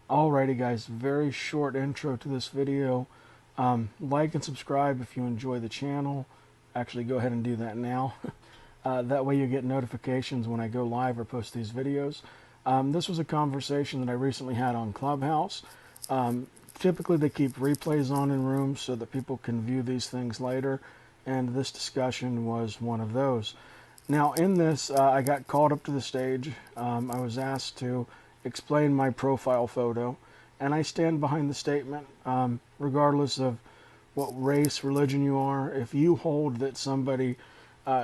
Alrighty guys, very short intro to this video. Like and subscribe if you enjoy the channel. Actually, go ahead and do that now. That way you get notifications when I go live or post these videos. This was a conversation that I recently had on Clubhouse. Typically they keep replays on in rooms so that people can view these things later, and this discussion was one of those. Now in this, I got called up to the stage. I was asked to explain my profile photo, and I stand behind the statement, regardless of what race, religion you are. If you hold that somebody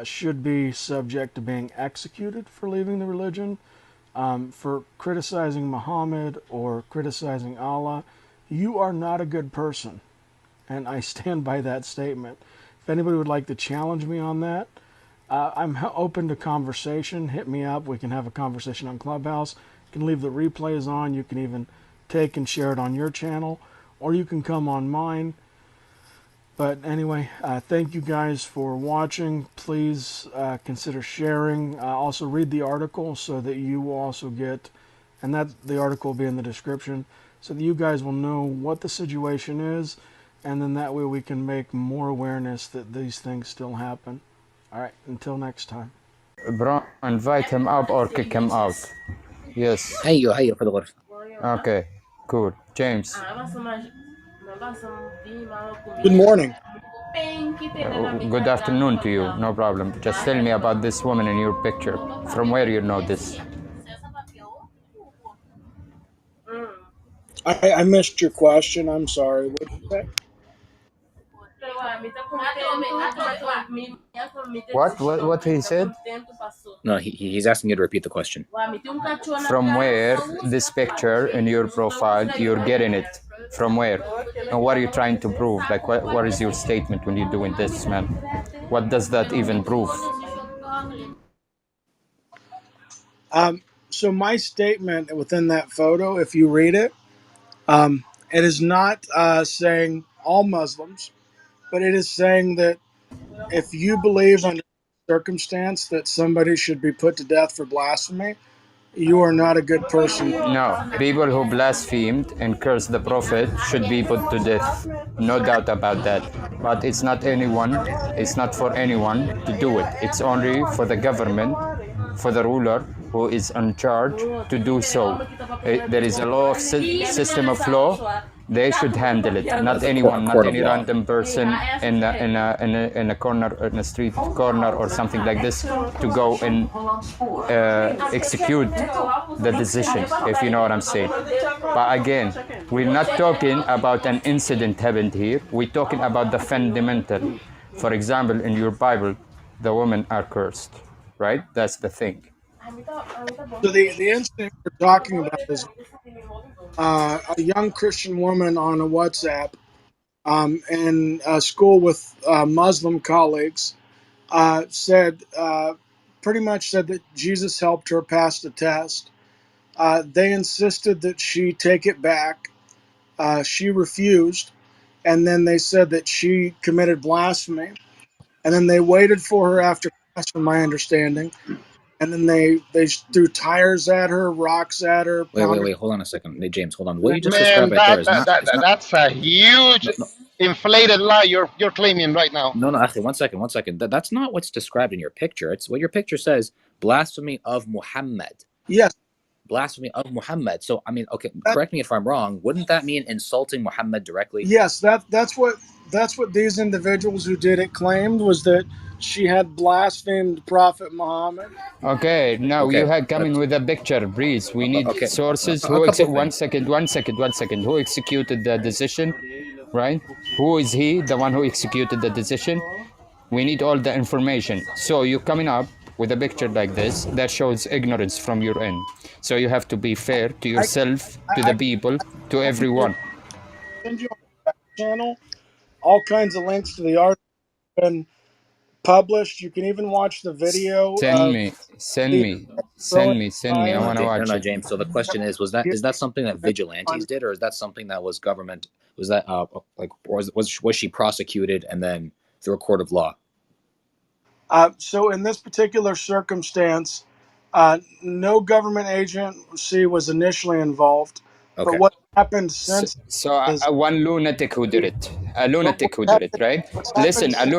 should be subject to being executed for leaving the religion, for criticizing Muhammad or criticizing Allah, you are not a good person. And I stand by that statement. If anybody would like to challenge me on that, I'm open to conversation. Hit me up. We can have a conversation on Clubhouse. You can leave the replays on. You can even take and share it on your channel, or you can come on mine. But anyway, thank you guys for watching. Please consider sharing. Also read the article so that you will also get, and that the article will be in the description, so that you guys will know what the situation is, and then that way we can make more awareness that these things still happen. All right, until next time. Bro, invite him up or kick him out. Yes. هيو في الغرفة. Okay, cool. James. Good morning. Good afternoon to you. No problem. Just tell me about this woman in your picture. From where you know this? I missed your question. I'm sorry. What did you say? What he said? No, he's asking you to repeat the question. From where this picture in your profile, you're getting it? From where? And what are you trying to prove? Like, what is your statement when you're doing this, man? What does that even prove? So my statement within that photo, if you read it, it is not saying all Muslims, but it is saying that if you believe under circumstance that somebody should be put to death for blasphemy, you are not a good person. No, people who blasphemed and cursed the Prophet should be put to death. No doubt about that. But it's not for anyone to do it. It's only for the government, for the ruler who is in charge to do so. There is a law of system of law. They should handle it. Not anyone, not any random person in a corner, in a street corner or something like this, to go and execute the decision, if you know what I'm saying. But again, we're not talking about an incident happened here. We're talking about the fundamental. For example, in your Bible, the women are cursed, right? That's the thing. So the incident we're talking about is a young Christian woman on a WhatsApp in a school with Muslim colleagues pretty much said that Jesus helped her pass the test. They insisted that she take it back. She refused, and then they said that she committed blasphemy. And then they waited for her after class, from my understanding. And then they threw tires at her, rocks at her. Wait. Hold on a second. Hey, James, hold on. What you just Man, described right there is not. that's a huge inflated lie you're claiming right now. No, actually, one second. That's not what's described in your picture. It's what your picture says: blasphemy of Muhammad. Yes. Blasphemy of Muhammad. So, I mean, okay, correct me if I'm wrong. Wouldn't that mean insulting Muhammad directly? Yes, that's what these individuals who did it claimed, was that she had blasphemed Prophet Muhammad. Okay, now you had coming with a picture, please. We need sources. One second. Who executed the decision, right? Who is he, the one who executed the decision? We need all the information. So you're coming up with a picture like this that shows ignorance from your end. So you have to be fair to yourself, to the people, to everyone. Send you on the channel all kinds of links to the article been published. You can even watch the video. Send me. I want to watch No, it. James. So the question is that something that vigilantes did, or is that something that was government? Was that was she prosecuted and then through a court of law? So in this particular circumstance, no government agency was initially involved. But Okay. what happened since So is one lunatic who did it, a but lunatic who did it, right? what's happened Listen, since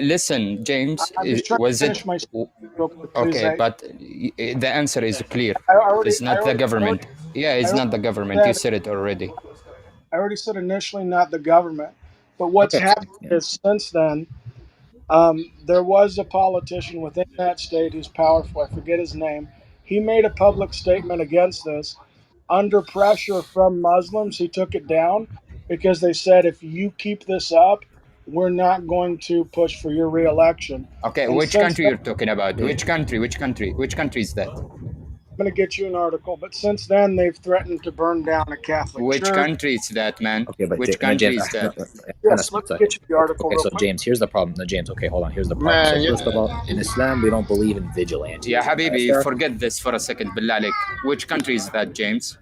listen, James, I'm just trying to was it finish my statement real quick, please. okay? But the answer is clear. I already It's not the government. Yeah, I it's already not the government. You said said it already. initially not the government, but what's Okay. happened Yeah. is since then, there was a politician within that state who's powerful. I forget his name. He made a public statement against this. Under pressure from Muslims, he took it down because they said, if you keep this up, we're not going to push for your reelection. Okay, And which since country then, you're talking about? Yeah. Which country? Which country? Which country is that? I'm going to get you an article, but since then, they've threatened to burn down a Catholic Which church. country is that, man? Okay, but Which no, country James, is no, that? it kind of Yes, let speaks. me get you the Okay, article okay, real so quick. James, here's the problem. No, James, okay, hold on. Here's the problem. So Man, first of all, in Islam, we don't believe in Yeah, vigilantism. If Habibi, there are, forget this for a second, billah alik. Which country is that, James?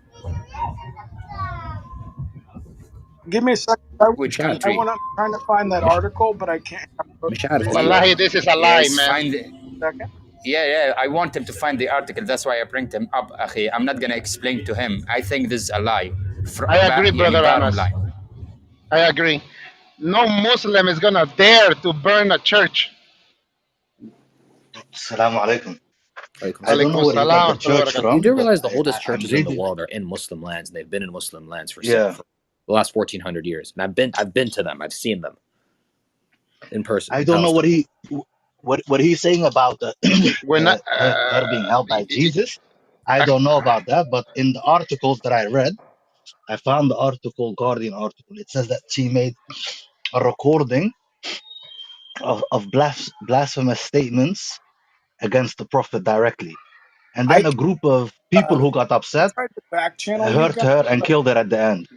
Give me a second. Which مش عارف I country? want to trying to find that مش article, but I can't. مش عارف Give me والله. wallahi, this is a lie, Yes, man. find. a second. Yeah, I want him to find the article. That's why I bring him up, akhi. I'm not gonna explain to him. I think this is a lie. I agree, يعني brother bottom Anas. line. I agree. No Muslim is gonna dare to burn a church. Assalamu alaikum. Like, I don't know Alaikum where you got the salam. church you do from, but realize the oldest I'm churches in the reading. world are in Muslim lands, and they've been in Muslim lands for Yeah, for the last 1400 years. And I've been to them. I've seen them in person I in don't know Palestine. what he's saying about We're not. her being held by Jesus. I don't know about that, but in the articles that I read, I found the article, Guardian article. It says that she made a recording of blasphemous statements against the prophet directly, and then I a group of people who got upset tried to back channel you hurt guys. her and killed her at the end.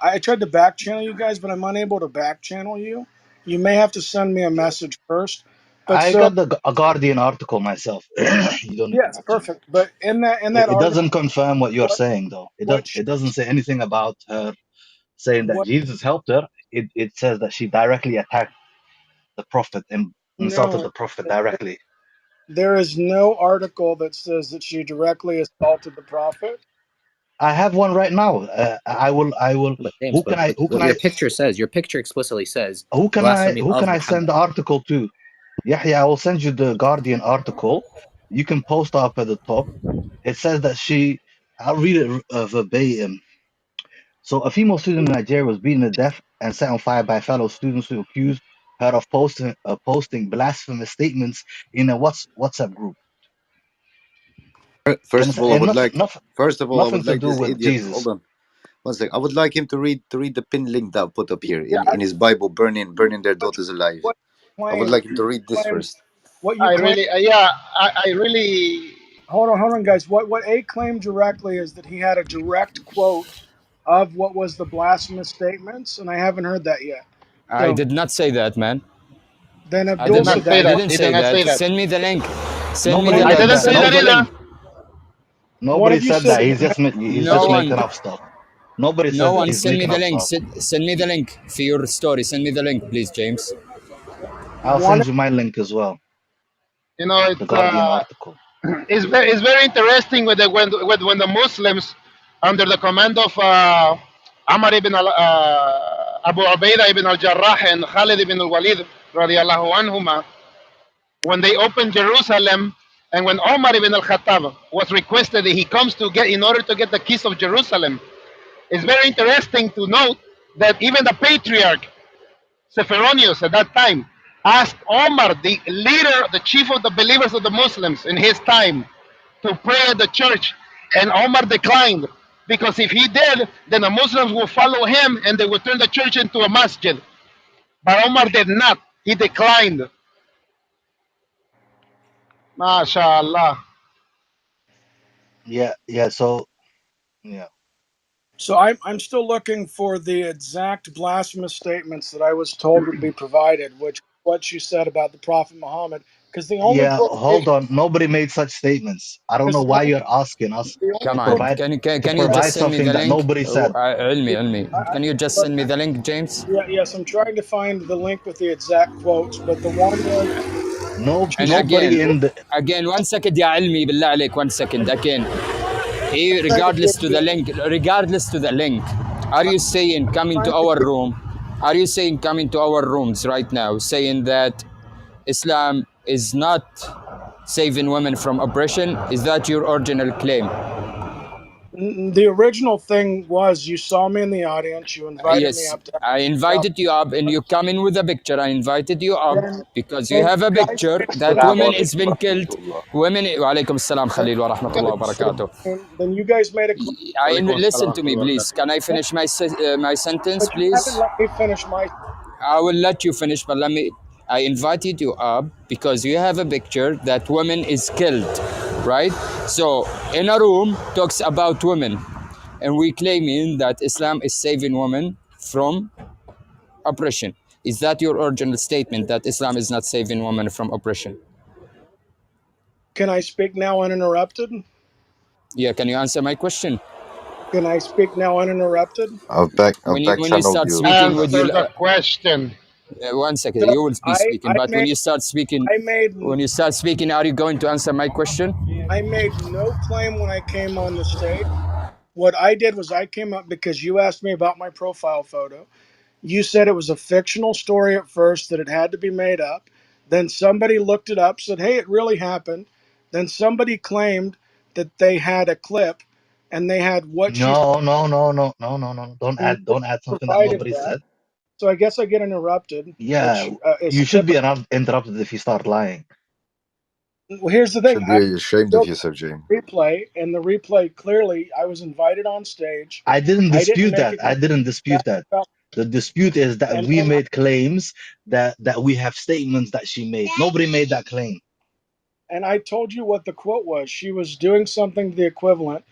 I tried to back channel you guys, but I'm unable to back channel you. You may have to send me a message first. But I so got a Guardian article myself. You don't need to yes, back channel. perfect. But in that It article, doesn't confirm what you're what saying, though. what It doesn't say anything about her saying that what? Jesus helped her. It says that she directly attacked the prophet and insulted No, the prophet directly. there is no article that says that she directly assaulted the prophet. I have one right now. I will. But James, but Who can what your I? picture says, your picture explicitly says blasphemy Who of can I send Muhammad. the article to? Yahya, I will send you the Guardian article. You can post up at the top. It says that she. I'll read it verbatim. So, a female student in Nigeria was beaten to death and set on fire by fellow students who accused her of posting blasphemous statements in a WhatsApp group. Do you First of understand? all, I And would like. First of all, I nothing would to like do this with idiot. Jesus. Hold on, one sec. I would like him to read the pin link that I put up here Yeah, in his Bible, burning their what daughters alive. what I would claim? like him to read this Claim first. what you I claim. really. Yeah. I really. Hold on, guys. What A claimed directly is that he had a direct quote of what was the blasphemous statements, and I haven't heard that yet. I So did not say that, man. then I He did Abdul did not not. said say I that. that. didn't He did say not that. say that. Send me the link. Send me Nobody the I said link. didn't that. say Send me that the Nobody, link. either. One nobody of you said said that. that. He's No just one. making up stuff. Nobody No says that. one. He's Send me making the up link. stuff. Send me the link for your story. Send me the link, please, James. I'll One. send you my link as well. You know, The Guardian article. it's very interesting with when the Muslims, under the command of Amr ibn Abu Ubaidah ibn al-Jarrah and Khalid ibn al-Walid radiallahu anhuma, when they opened Jerusalem, and when Omar ibn al-Khattab was requested that he comes to get in order to get the keys of Jerusalem, it's very interesting to note that even the patriarch Sepheronius at that time asked Omar, the leader, the chief of the believers of the Muslims in his time, to pray at the church, and Omar declined, because if he did, then the Muslims will follow him and they would turn the church into a masjid. But Omar did not. He declined. MashaAllah. Yeah. So yeah. So I'm still looking for the exact blasphemous statements that I was told would be provided, which what you said about the Prophet Muhammad, because the only Yeah, hold prohibition, on. Nobody made such statements. I don't because know why you're asking us the only Come to on. provide Can you just provide send me something the that link? nobody said. Ilmi. Can you just send me the link, James? yeah, yes, I'm trying to find the link with the exact quotes, but the one was No, And nobody in the. again, 1 second, يا علمي بالله عليك, 1 second, again. regardless to the link, are you saying coming to our room? Are you saying coming to our rooms right now, saying that Islam is not saving women from oppression? Is that your original claim? The original thing was you saw me in the audience, you invited me Yes, up to I ask invited you up and you come in with a picture. I invited you up because you then have a you guys picture made a that claim. women has been killed. Women, wa alaikum salam Then Khalil wa you rahmatullah wa guys made a barakatuh. claim. Then you guys made a claim. Walaikum Listen assalam to me, wa please. barakatuh. Can I finish my sentence, But you haven't please? let me finish my. I will let you finish, but let me. I invited you up because you have a picture that woman is killed, right? So in a room talks about women, and we claiming that Islam is saving women from oppression. Is that your original statement that Islam is not saving women from oppression? Can I speak now uninterrupted? Yeah. Can you answer my question? Can I speak now uninterrupted? I've back When you channeled start you, speaking with Answer you, the question. one second, So you will be speaking. I But made I made when you start speaking, are you going to answer my question? I made no claim when I came on the stage. What I did was I came up because you asked me about my profile photo. You said it was a fictional story at first, that it had to be made up. Then somebody looked it up, said, hey, it really happened. Then somebody claimed that they had a clip and they had what she No, no, no, no, no, no, no. and Don't add something that provided nobody that. said. So I guess I get interrupted, Yeah, which is you should be typical. interrupted if you start lying. Well, here's the thing. should I be ashamed of showed yourself, James. the replay, and the replay clearly, I was invited on stage. I didn't I didn't dispute make that. a I claim didn't dispute that that. about, The dispute is that and we then made claims that we have statements that she made. Nobody made that claim. I told you what the quote was. She was doing something to the equivalent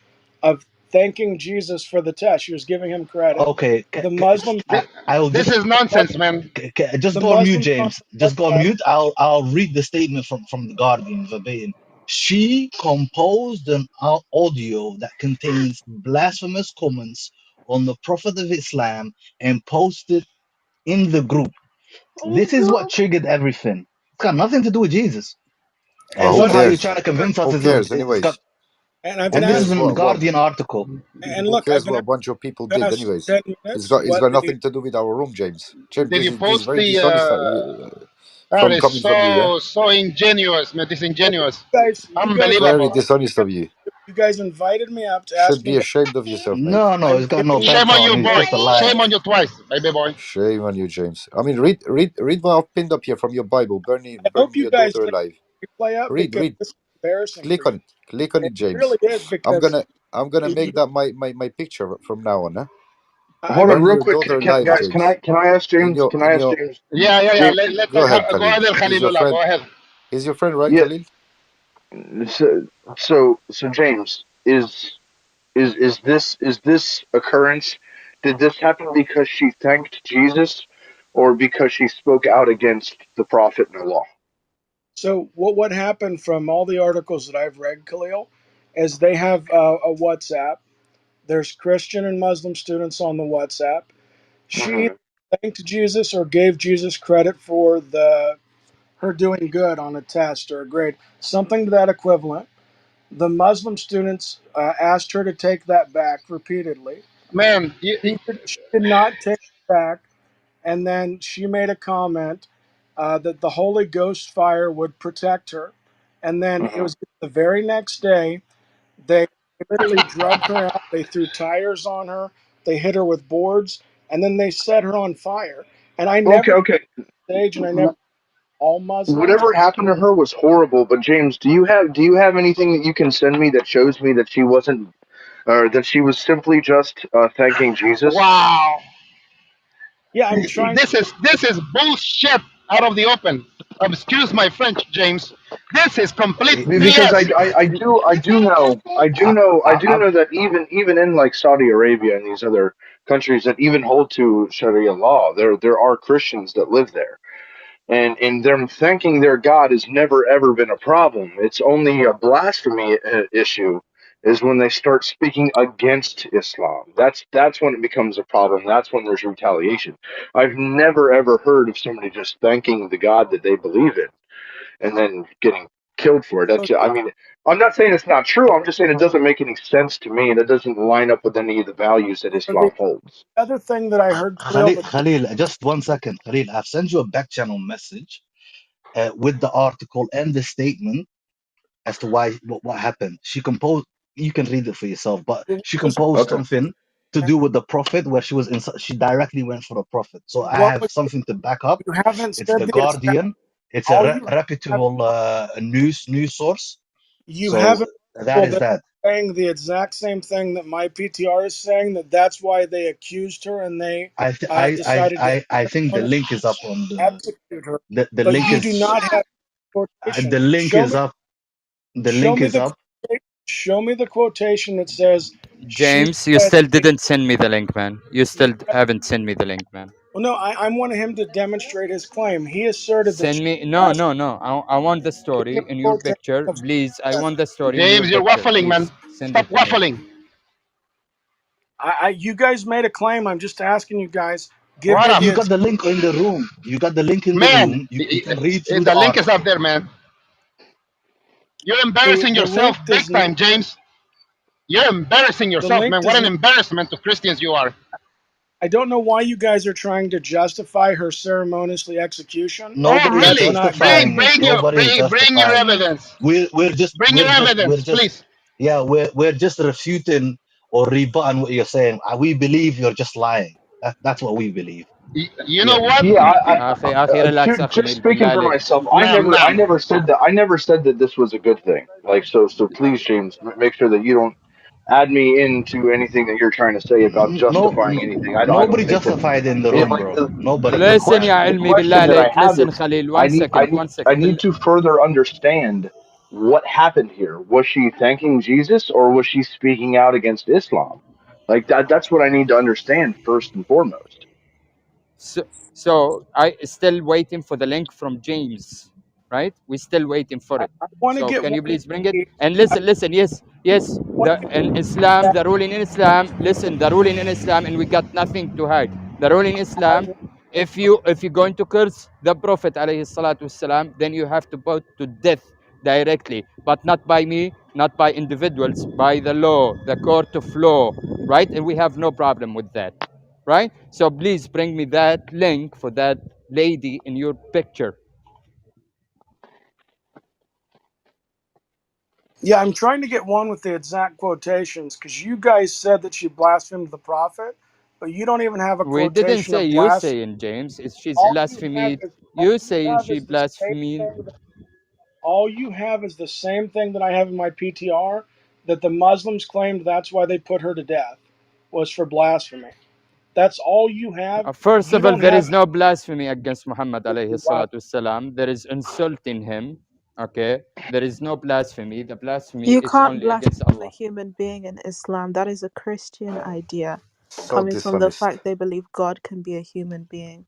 of thanking Jesus for the test. She was giving him credit. Okay, The Muslims, I will This just is nonsense, man. just the go on mute, Muslims on James. the Just go on WhatsApp, mute. I'll read the statement from the Guardian verbatim. She composed an audio that contains blasphemous comments on the Prophet of Islam and posted in the group. This is what triggered everything. It's got nothing to do with Jesus. Well, And who what somehow is you're it? trying cares? to convince us Who cares, it's got. anyways? And I've Who been And this asked, is cares from the what Guardian article. and who look, I've cares been what a bunch of people did, asked anyways? 10 minutes. It's What got did he? nothing to do with our room, James. James, Did you this is post very the? dishonest That from is coming from you, yeah? so ingenuous, man. Well, Disingenuous. you guys, Very Unbelievable. dishonest of you. you guys invited me up to Should ask me be about. ashamed of yourself, mate. No, I'm it's got no giving you Shame pants on on. you, He's boy. just a information. liar. Shame on you twice, baby boy. Shame on you, James. I mean, read what I've pinned up here from your Bible, I hope burning you your guys daughter take alive. the replay up because Read. this is embarrassing for Click you. on it. Click on It it, James. really is I'm because gonna I'm gonna you, make that my picture from now on, huh? I've Hold been on, Burn real your quick, daughter can, alive, guys. Can James. I can I ask In James? your Can I in ask your James? Yeah. James, Let Go ahead, go Khalil. ahead, He's your Khalilullah. friend. Go ahead. He's your friend, right, yeah. Khalil? So James, is this occurrence? Did this happen because she thanked Jesus, or because she spoke out against the prophet and the law? so what happened from all the articles that I've read, Khalil, is they have a WhatsApp. There's Christian and Muslim students on the WhatsApp. She Hmm. thanked Jesus or gave Jesus credit for the her doing good on a test or a grade, something to that equivalent. The Muslim students asked her to take that back repeatedly. Man, She did not take it back, and then she made a comment that the Holy Ghost fire would protect her. And then it Hmm. was the very next day, they literally drugged her out. They threw tires on her, they hit her with boards, and then they set her on fire. And I Okay, never okay. stage, and I never all Muslims. Whatever happened to her was horrible. But James, do you have anything that you can send me that shows me that she wasn't, or that she was simply just thanking Jesus? wow. Yeah, I'm trying. This is bullshit out of the open. Excuse my French, James. This is complete Because BS. I do know that even in like Saudi Arabia and these other countries that even hold to Sharia law, there are Christians that live there, and them thanking their God has never ever been a problem. It's only a blasphemy issue is when they start speaking against Islam. That's when it becomes a problem. That's when there's retaliation. I've never ever heard of somebody just thanking the God that they believe in and then getting killed for it. That's I mean, I'm not saying it's not true. I'm just saying it doesn't make any sense to me, and it doesn't line up with any of the values that So the Islam holds. other thing that I heard Khalil, Khalil, just 1 second. Khalil, I've sent you a back channel message with the article and the statement as to why what happened. She composed. You can read it for yourself, but she composed Okay. something to do with the prophet where she was in. She directly went for the prophet. So I what have was something to back up. you haven't It's said the the exact. Guardian. It's a All you have, reputable news source. you So have an that article is that's that. saying the exact same thing that my PTR is saying. That's why they accused her and they I th- decided to I think the link is up on execute her. the But link you do is not have the quotation. link is up. The Show link me is the up. show me the quotation that says she James, you said. still didn't send me the link, man. You still haven't sent me the link, man. Well, no, I wanted him to demonstrate his claim. He asserted that she Send me. No, blasted. no, no. I want the Give me story in a your quotation picture, of please. I that. want the story in your James, you're picture, waffling, man. please. Send Stop it to me. waffling. You guys made a claim. I'm just asking you guys. Give What me up? the You got the link in the room. You got the link in the Man, room. You can read through the the link is up article. there, man. You're embarrassing the yourself link big does not. time, James. You're embarrassing The yourself, link man. What does an not. embarrassment to Christians you are. I don't know why you guys are trying to justify her ceremoniously execution. Oh, Nobody is That's really? not justifying good. it. Nobody is Bring your justifying it. evidence. Bring your We're evidence, just please. yeah, we're just refuting or rebutting what you're saying. We believe you're just lying. That's what we believe. You know Clearly. what? Yeah, أخي relax أخي just نيل speaking بالله for عليك. myself, Nam, I nam. never said that. I never said that this was a good thing. Like, so please, James, make sure that you don't add me into anything that you're trying to say about justifying anything. I don't Nobody think that justified in the it room, like bro. Nobody. Listen يا the علمي بالله question that I عليك. have Listen is, خليل. One second, one I second. need to further understand what happened here. Was she thanking Jesus or was she speaking out against Islam? Like that's what I need to understand first and foremost. So I still waiting for the link from James, right? We're still waiting for it. I want to So get can one you of please bring it? the. And I listen, yes. want The to in Islam, the ruling in Islam. Listen, the ruling in Islam, and we got nothing to hide. The ruling in Islam. If you're going to curse the Prophet alayhi salatu wasalam, then you have to put to death directly, but not by me, not by individuals, by the law, the court of law, right? And we have no problem with that, right? So please bring me that link for that lady in your picture. Yeah, I'm trying to get one with the exact quotations because you guys said that she blasphemed the prophet, but you don't even have a We didn't quotation say of you blasphemy. saying, James. It's she's All you have blasphemed. is You saying she the same blasphemed. thing. All you have is the same thing that I have in my PTR. That the Muslims claimed that's why they put her to death, was for blasphemy. That's all you have. First You of all, don't there have is no blasphemy against Muhammad alayhi blasphemy. salatu wasalam. There is insulting him. Okay? There is no blasphemy. The blasphemy You is can't only against blaspheme a Allah. human being in Islam. That is a Christian idea, So coming from the dishonest. fact they believe God can be a human being.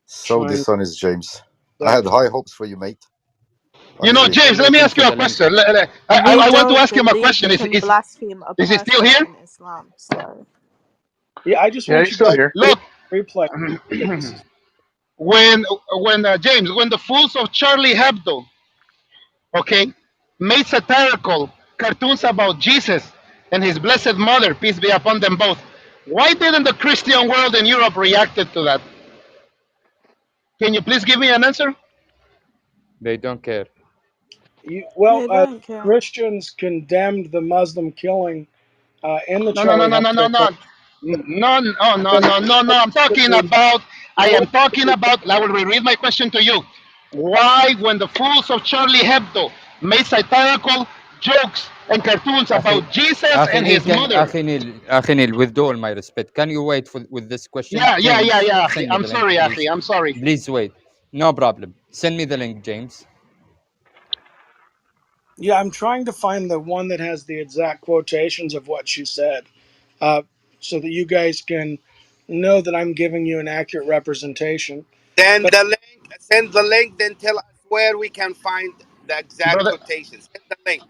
So Trying dishonest, James. I had exactly. high hopes for you, mate. You know, We're Honestly. still James, let me waiting ask for you a the link. question. We I want to don't ask him a believe question. you can blaspheme a Is he still person here? in Islam. So Yeah, I just Yeah, want he's you still guys here. to Look, replay that this is. when James, when the fools of Charlie Hebdo, okay, made satirical cartoons about Jesus and his blessed mother, peace be upon them both, why didn't the Christian world in Europe reacted to that? Can you please give me an answer? They don't care. Well, they don't care. Christians condemned the Muslim killing in the No, no, no, Charlie no, no, no, Hebdo no. program. No, no, no, When no, no, no. I am talking about, I will reread my question to you. Why, when the fools of Charlie Hebdo made satirical jokes and cartoons أخي about Jesus أخي and نيل his can mother? أخي نيل, with all my respect, can you wait for with this question? James, Yeah, Akhi. send me I'm the link, sorry, please. Akhi. I'm sorry. Please wait. No problem. Send me the link, James. Yeah, I'm trying to find the one that has the exact quotations of what she said, uh, so that you guys can know that I'm giving you an accurate representation. Send But the link. Send the link. Then tell us where we can find the exact Brother, quotations. Send the link.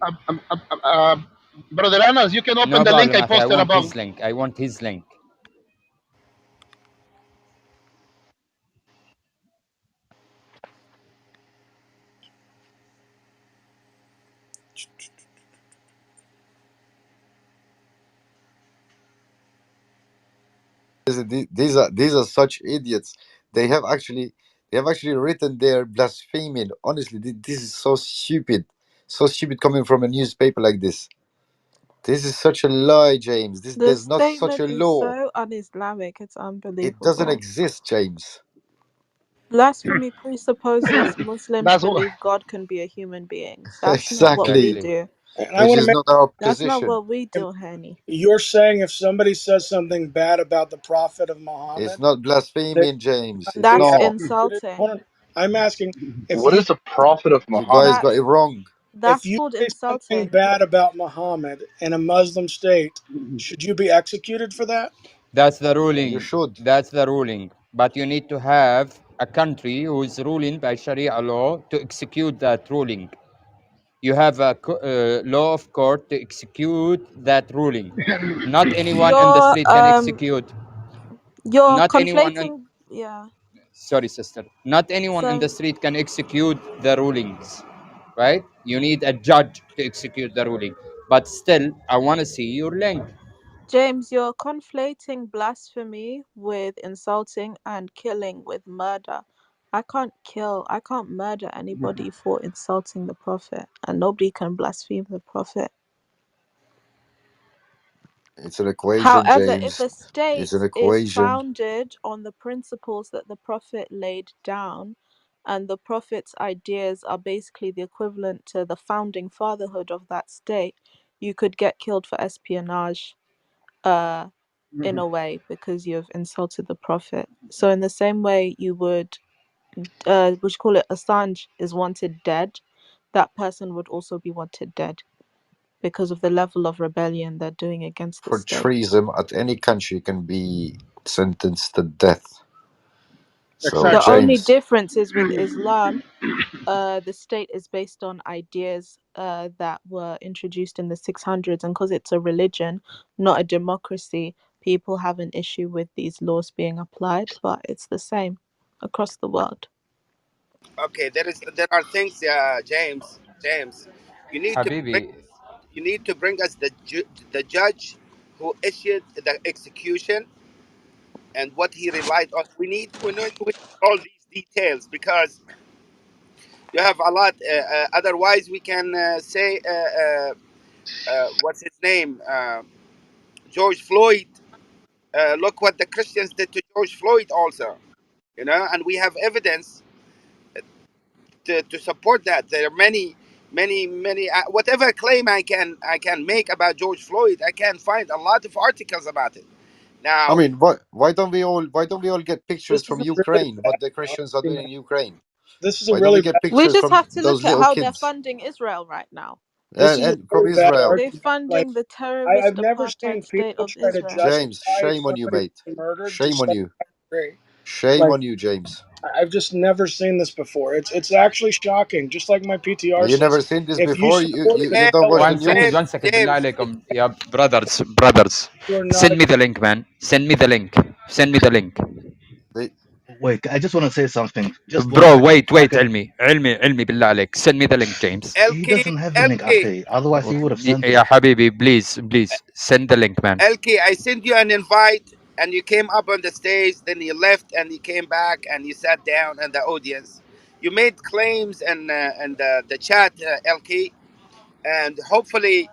uh, uh, uh, uh, Brother Anas, you can open No the link problem, I أخي. I posted want above. his link. I want his link. These are such idiots. They have actually they have actually written there blaspheming. Honestly, this is so stupid. So stupid coming from a newspaper like this. This is such a lie, James. The There's not such statement a is law. so un-Islamic, it's It doesn't unbelievable. exist, James. Blasphemy presupposes Muslims That's what. believe God can be a human being. That's not what we Exactly. Exactly. do. And I Which want to is make not our That's not position. what we do, honey. you're saying if somebody says something bad about the Prophet of It's Muhammad, not that blaspheming, James. It's be That's not. executed. Hold insulting. on. I'm asking if What you is a prophet of You guys Muhammad? got it That's wrong. if that's you called say something insulting. bad about Muhammad in a Muslim state, should you be executed for that? That's the You ruling. should. That's the ruling. But you need to have a country who is ruling by Sharia law to execute that ruling. You have a law of court to execute that ruling. Not anyone in the You're street can um execute. you're Not anyone in, conflating, yeah. sorry sister, not anyone in So the street can execute the rulings, right? You need a judge to execute the ruling. But still, I want to see your link. James, you're conflating blasphemy with insulting and killing with murder. I can't murder anybody for insulting the Prophet, and nobody can blaspheme the Prophet. It's an equation, However, if James. a It's an state is equation. founded on the principles that the Prophet laid down, and the Prophet's ideas are basically the equivalent to the founding fatherhood of that state, you could get killed for espionage. Uh, in a way because you've insulted the prophet. So in the same way you would what you call it, Assange is wanted dead, that person would also be wanted dead because of the level of rebellion they're doing against the For state. treason at any country can be sentenced to death. So, The Exactly. only James, difference is with Islam, the state is based on ideas that were introduced in the 600s, and because it's a religion, not a democracy, people have an issue with these laws being applied, but it's the same across the world. Okay, there are things, James, you need to bring Habibi, you need to bring us the judge who issued the execution and what he relied on. We need all these details because you have a lot. Otherwise, we can say what's his name, George Floyd. Look what the Christians did to George Floyd, also. And we have evidence to support that. There are many. Whatever claim I can make about George Floyd, I can find a lot of articles about it. I Now, mean, why don't we all get This pictures is from a really Ukraine? bad What the Christians are doing argument. in Ukraine? This is a Why don't we really bad. get We pictures just from have to those look at little how they're kids funding Israel right now. This is a and from really bad Israel? They're argument. Like funding the I've terrorist never seen apartheid state people of try to Israel. James, justify shame on you, somebody mate. being murdered Shame just on like you. I agree. Shame Like on you, James. I've just never seen this before. It's actually shocking. Just like my PTR You never says, seen this if you before? You support you, the you don't watch the one rebellion, second, news? one second. بالله James, عليكم يا brothers. you are not Send a me the link, man. Send me the link. Send me the link. They, Wait, I just want to say something. Just one Bro, second. wait, علمي بالله عليك. Send me the link, James. He Elki, doesn't have the link, Elki, Akhi. Otherwise, he would have sent يا it. حبيبي, please, send the link, man. Elki, I sent you an invite, and you came up on the stage. Then you left, and you came back, and you sat down in the audience. You made claims and the chat, Elki, and hopefully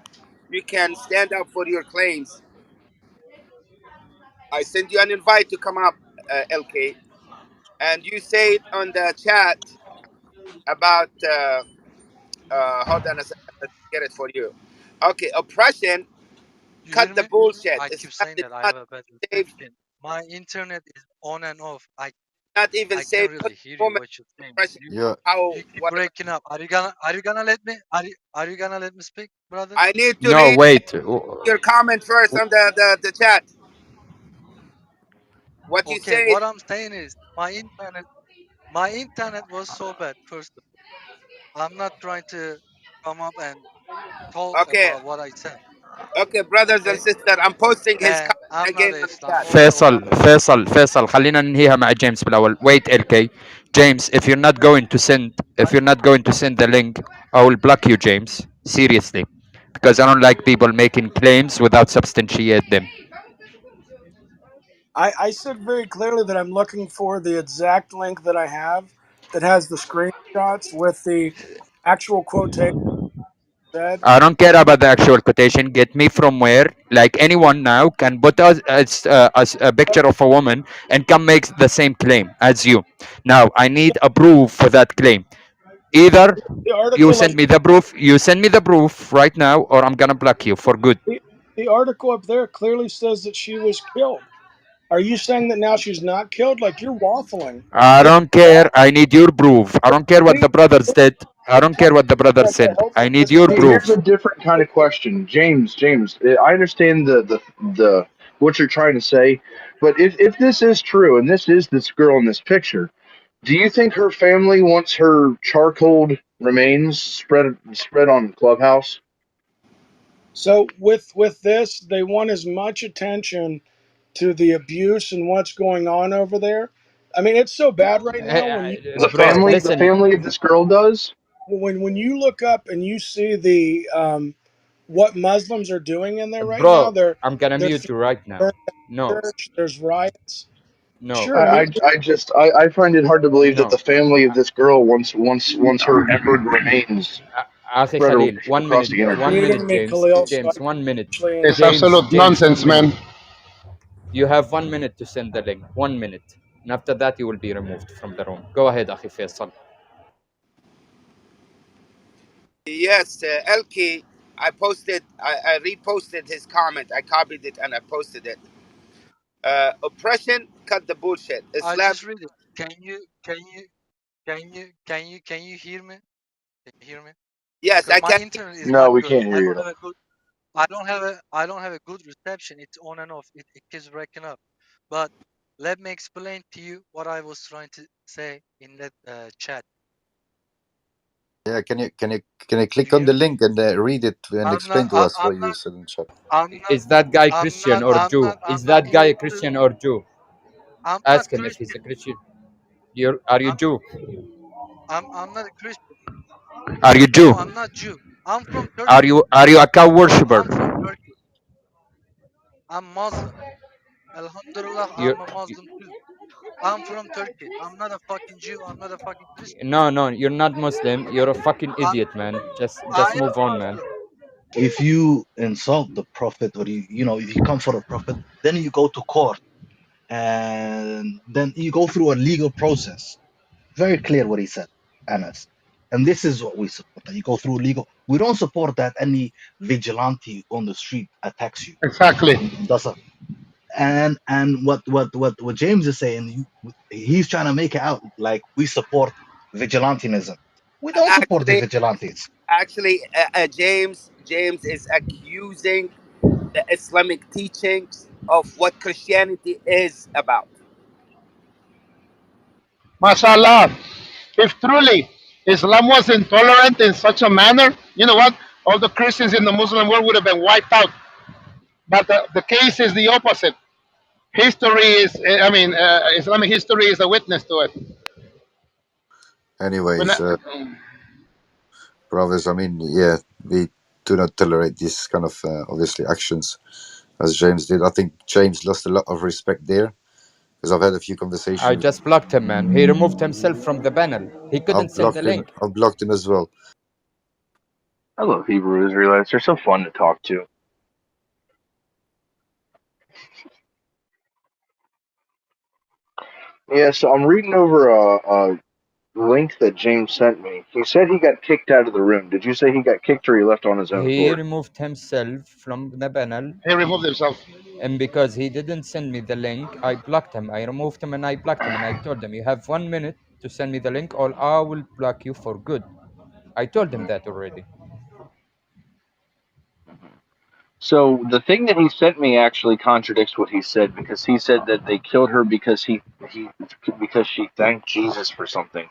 you can stand up for your claims. I sent you an invite to come up, LK, and you said on the chat about hold on a second, let me get it for you. Okay, oppression. You hear Cut the me? bullshit. I keep saying It's that I not have a bad safe. reception. My internet is on and off. Not even I can't safe. Put really hear the you moment what you're saying. oppression. you How You keep whatever. breaking up. Are you gonna let me are you gonna let me speak, brother? I need to No, read wait. your comment first on the chat. What you Okay, said. what I'm saying is my internet was so bad first of all. I'm not trying to come up and talk Okay, about what I said. okay, brothers and Okay? sisters. I'm posting his And comment I'm not again an on the chat. Islamophobe or I'm not فيصل خلينا ننهيها مع جيمس بالأول. Wait, LK. James, if you're not going to send the link, I will block you, James. Seriously. Because I don't like people making claims without substantiate them. I said very clearly that I'm looking for the exact link that I have that has the screenshots with the actual quotation said. I don't care about the actual quotation. Get me from where, like anyone now can put us as a picture of a woman and come make the same claim as you. Now I need a proof for that claim. Either The you article up send me the proof, right now, or I'm gonna block you for good. the article up there clearly says that she was killed. Are you saying that now she's not killed? Like you're waffling. I If don't care. I need your proof. I don't care what please, the brothers did. I don't care what the brothers said. I hopefully need this your is Here's proof. a different kind of question, James. I understand the what you're trying to say, but if this is true and this is this girl in this picture, do you think her family wants her charcoal remains spread on Clubhouse? so with this, they want as much attention to the abuse and what's going on over there. I mean, it's so bad right now when you The look Bro, up family, the listen, family of this girl does. when you look up and you see the what Muslims are doing in there right now. bro. I'm gonna They're mute you right now. burning the No, church. There's riots. no, Sure, mute. I find it hard to believe that no. the family of this girl wants her embedded remains Akhi spread Khalil, across the You're internet. 1 minute, muting me, James. Khalil. So I James, can 1 minute. actually It's James, absolute James, nonsense, 1 minute. man. You have 1 minute to send the link. 1 minute. And after that, you will be removed from the room. Go ahead, Akhi Faisal. Yes, Elki, I reposted his comment. I copied it and I posted it. Oppression, cut the bullshit. I Islam, just read it. Can you hear me? Can you hear me? yes, Because I my can. internet is No, not we good. can't hear you. I don't have a good reception. It's on and off. It keeps breaking up. But let me explain to you what I was trying to say in that chat. Yeah, can you Can you click on hear the me? link and read it and I'm not. explain to us I'm what you not. said in chat? I'm not. Is that guy I'm Christian not. or Jew? I'm Is not that guy a here to. Christian or Jew? I'm not Ask him if he's Christian. a Christian. Are you I'm. Jew? I'm not a Christian. Are you No, Jew? I'm not Jew. I'm from Are Turkey. you a cow worshipper? I'm from Turkey. I'm Muslim. Alhamdulillah, You I'm a Muslim too. I'm from Turkey. I'm not a fucking Jew. I'm not a fucking Christian. no, you're not Muslim. You're a fucking I, idiot, man. I Just am move on, man. Muslim. If you insult the prophet or you come for a prophet, then you go to court and then you go through a legal process. Very clear what he said, Anas. And this is what we support. That you go through legal. We don't support that any vigilante on the street attacks you Exactly. and does a and what James is saying, he's trying to make it out like we support vigilantism. We don't support the Actually, vigilantes. James is accusing the Islamic teachings of what Christianity is about. MashaAllah. If truly Islam was intolerant in such a manner, you know what? All the Christians in the Muslim world would have been wiped out. But the case is the opposite. History is, I mean, Islamic history is a witness to it. When, Anyways, brothers, I mean, yeah, we do not tolerate these kind of obviously actions as James did. I think James lost a lot of respect there because I've had a few I conversations. just blocked him, man. He removed himself from the panel. He couldn't I've send the blocked him. link. I've blocked him as well. I love Hebrew Israelites. They're so fun to talk to. Yeah, so I'm reading over a link that James sent me. He said he got kicked out of the room. Did you say he got kicked or he left on his own He accord? removed himself from the panel, he removed himself. and because he didn't send me the link, I blocked him. I removed him and I blocked him, and I told him, you have 1 minute to send me the link, or I will block you for good. I told him that already. So the thing that he sent me actually contradicts what he said because he said that they killed her because because she thanked Jesus for something.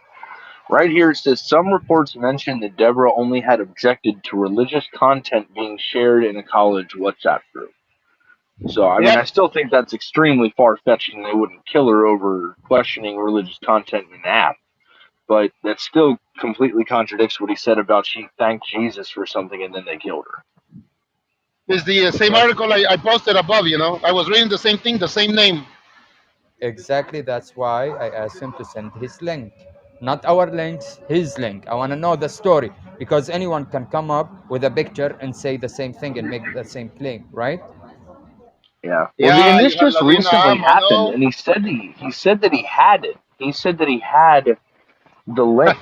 Right here it says some reports mention that Deborah only had objected to religious content being shared in a college WhatsApp group. So I mean Yep. I still think that's extremely far fetched and they wouldn't kill her over questioning religious content in an app. But that still completely contradicts what he said about she thanked Jesus for something and then they killed her. It's the same article I posted above, you know. I was reading the same thing, the same name. Exactly, that's why I asked him to send his link. Not our links, his link. I want to know the story because anyone can come up with a picture and say the same thing and make the same claim, right? Yeah. Well, and يا this أيها just الذين recently happened, آمنوا. and he said that he had it. He said that he had the link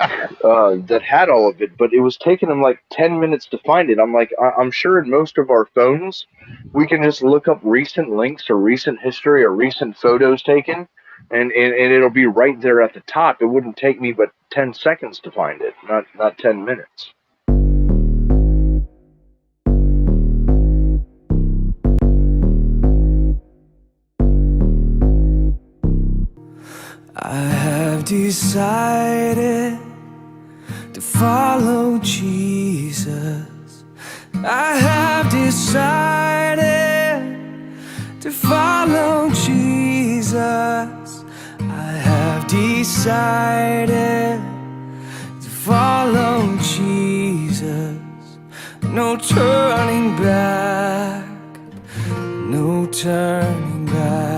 that had all of it, but it was taking him like 10 minutes to find it. I'm like, I'm sure in most of our phones, we can just look up recent links or recent history or recent photos taken, and it'll be right there at the top. It wouldn't take me but 10 seconds to find it, not 10 minutes. I have decided to follow Jesus. I have decided to follow Jesus. I have decided to follow Jesus. No turning back, no turning back.